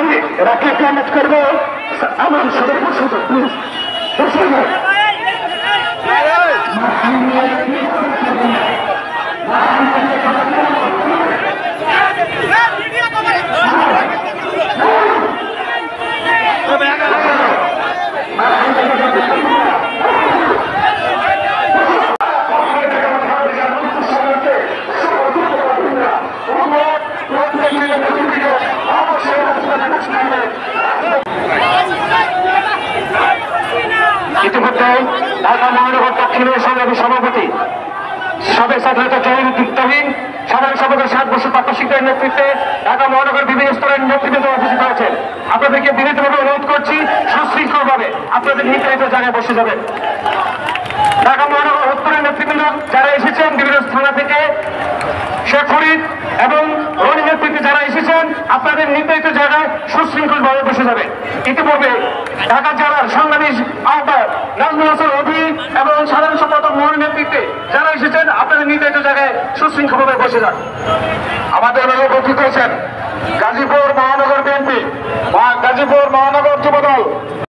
আমি রাকিবকে অনুরোধ করবো আমার সদর পরিষদ প্লিজ ইতিমধ্যে ঢাকা মহানগর দক্ষিণের সংগ্রামী সভাপতি সাবেক স্বাধীনতা তহিন সাধারণ সম্পাদক 7 বছর প্রাত্যক্ষিকদের নেতৃত্বে ঢাকা মহানগর বিভিন্ন স্তরের নেতৃবৃন্দ উপস্থিত হয়েছেন। আপনাদেরকে বিনীতভাবে অনুরোধ করছি সুশৃঙ্খলভাবে আপনাদের নির্ধারিত জায়গায় বসে যাবেন। ঢাকা মহানগর উত্তরের নেতৃবৃন্দ যারা এসেছেন বিভিন্ন থানা থেকে শেখ ফরিদ এবং রনি নেতৃত্বে যারা এসেছেন আপনাদের নির্ধারিত জায়গায় সুশৃঙ্খলভাবে বসে যাবে। ইতিপূর্বে ঢাকা জেলার সংগ্রামী আহ্বায়ক নাজমুল হাসান অভি এবং সাধারণ সম্পাদক মোহনের নেতৃত্বে যারা এসেছেন আপনাদের নির্ধারিত জায়গায় সুশৃঙ্খলভাবে বসে যান। আমাদের উপস্থিত হয়েছেন গাজীপুর মহানগর বিএনপি, গাজীপুর মহানগর যুবদল,